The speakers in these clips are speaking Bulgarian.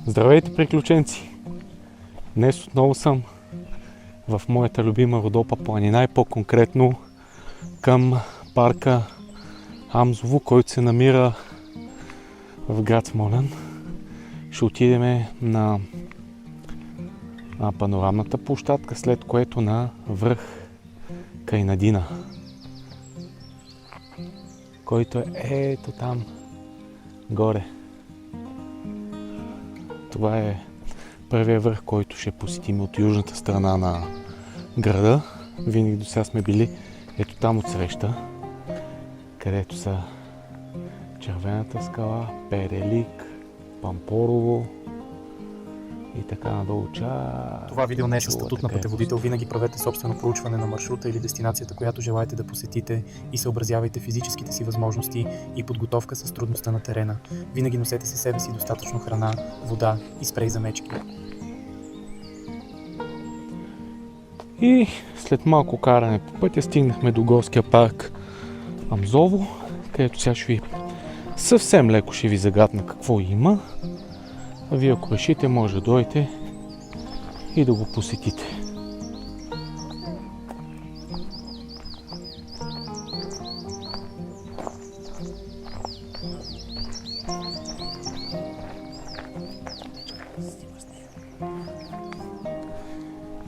Здравейте, приключенци! Днес отново съм в моята любима Родопа планина и по-конкретно към парка Амзово, който се намира в град Смолян. Ще отидем на панорамната площадка, след което на връх Кайнадина, който е ето там горе. Това е първият връх, който ще посетим от южната страна на града. Винаги до сега сме били ето там отсреща, където са Червената скала, Перелик, Пампорово и така надолу. Това видео не е със статут на пътеводител. Винаги правете собствено проучване на маршрута или дестинацията, която желаете да посетите, и съобразявайте физическите си възможности и подготовка с трудността на терена. Винаги носете със себе си достатъчно храна, вода и спрей за мечки. И след малко каране по пътя стигнахме до горския парк Амзово, където сега ще ви съвсем леко ще ви загадна какво има. А вие, ако решите, може да дойдете и да го посетите.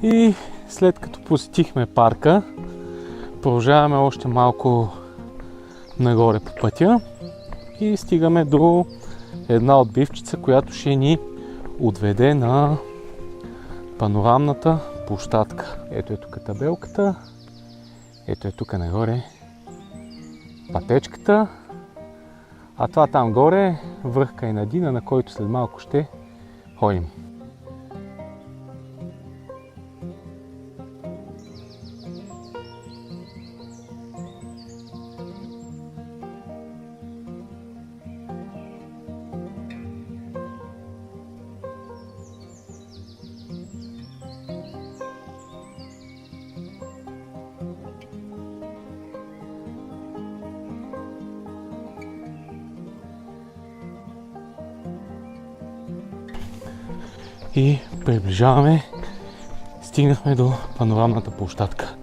И след като посетихме парка, продължаваме още малко нагоре по пътя и стигаме до една отбивчица, която ще ни отведе на панорамната площадка. Ето е тук табелката, ето е тук нагоре пътечката, а това там горе е връх Кайнадина, на който след малко ще ходим. И приближаваме, стигнахме до панорамната площадка.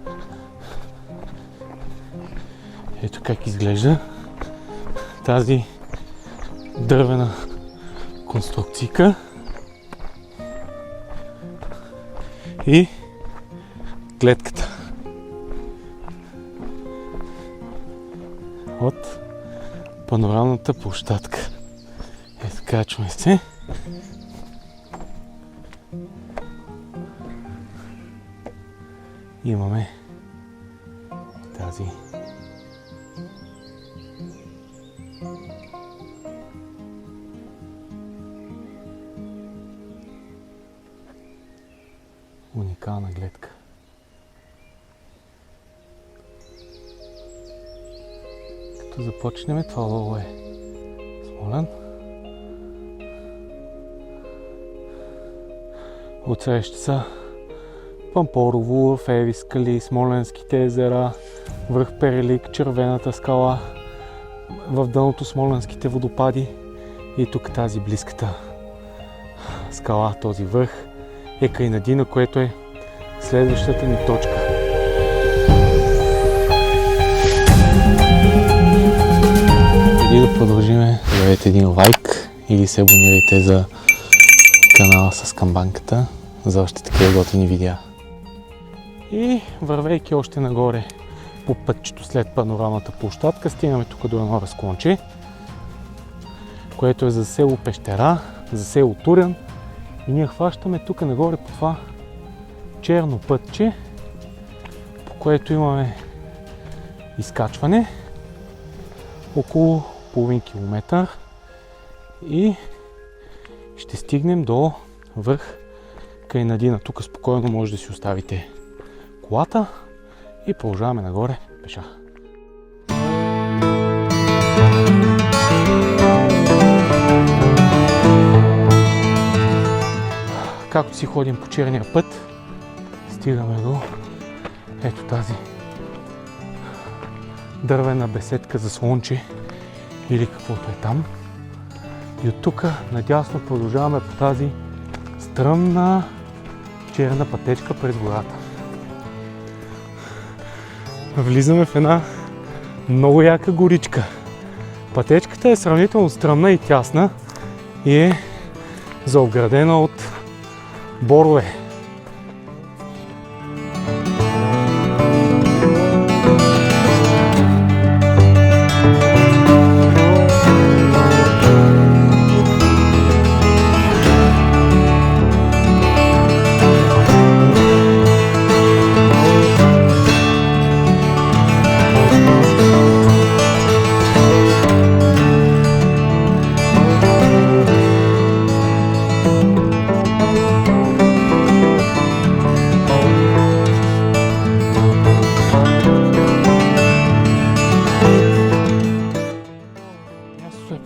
Ето как изглежда тази дървена конструкцийка и гледката от панорамната площадка. Ето, качваме се. Имаме тази уникална гледка. Като започнем, това лово е Смолян. Отсреща са Пампорово, Феви скали, Смолянските езера, връх Перелик, Червената скала, в дъното Смолянските водопади и тук тази близката скала, този връх е Кайнадина, което е следващата ни точка. Преди да продължим, давайте един лайк или се абонирайте за канала с камбанката за още такива готини видеа. И вървейки още нагоре по пътчето след панорамната площадка, стигаме тук до едно разклонче, което е за село Пещера, за село Турян, и ние хващаме тук нагоре по това черно пътче, по което имаме изкачване около половин километър и ще стигнем до връх Кайнадина. Тук спокойно може да си оставите колата и продължаваме нагоре пеша. Както си ходим по черния път, стигаме до ето тази дървена беседка за слънче или каквото е там. И от тук надясно продължаваме по тази стръмна черна пътечка през гората. Влизаме в една много яка горичка. Пътечката е сравнително стръмна и тясна и е заобградена от борове.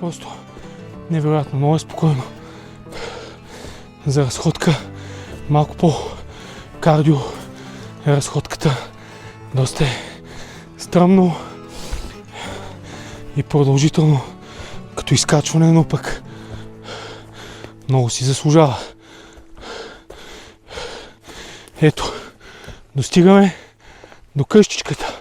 Просто невероятно, много е спокойно. За разходка, малко по-кардио е разходката. Доста е стръмно и продължително като изкачване, но пък много си заслужава. Ето, достигаме до къщичката.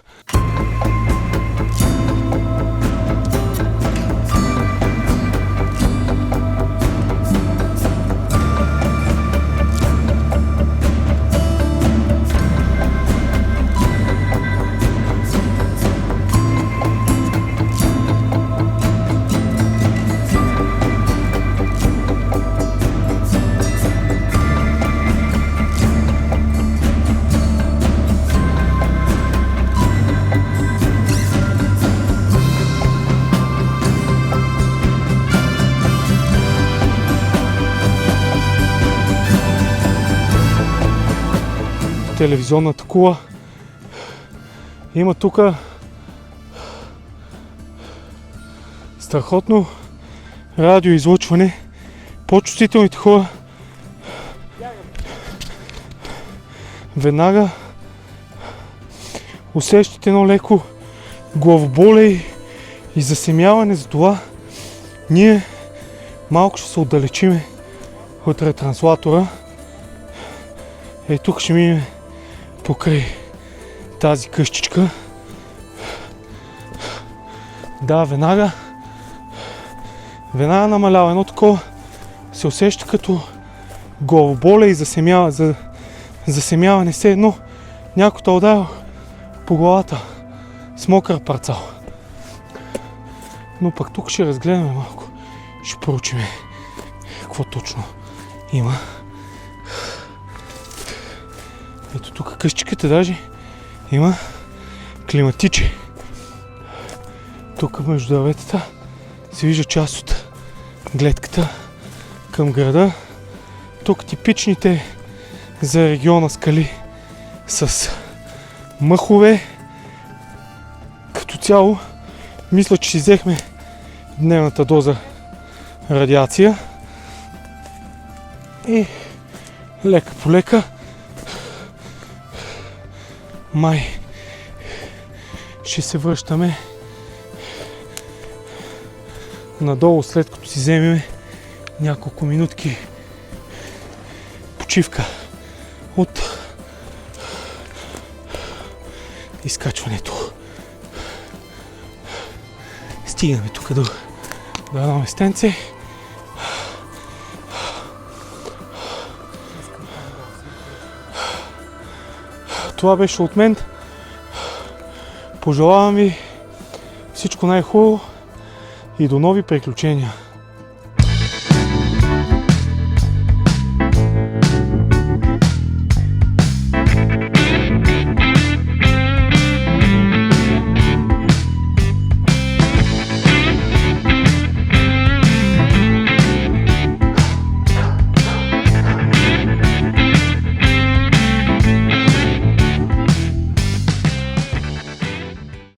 Телевизионната кула. Има тук страхотно радиоизлъчване. По-чувствителните хора веднага усещате едно леко главоболие и засемяване, затова ние малко ще се отдалечиме от ретранслатора. Тук ще минем покрай тази къщичка. Да, веднага намалява. Едно такова се усеща като главоболие и засемяване. Все едно някой те ударил по главата с мокър парцал. Но пък тук ще разгледаме малко. Ще проучиме какво точно има. Ето тук къщичката даже има климатиче. Тук между дърветата се вижда част от гледката към града. Тук типичните за региона скали с мъхове. Като цяло мисля, че си взехме дневната доза радиация и лека по лека май ще се връщаме надолу, след като си вземем няколко минутки почивка от изкачването. Стигаме тук до едно местенце. Това беше от мен. Пожелавам ви всичко най-хубаво и до нови приключения.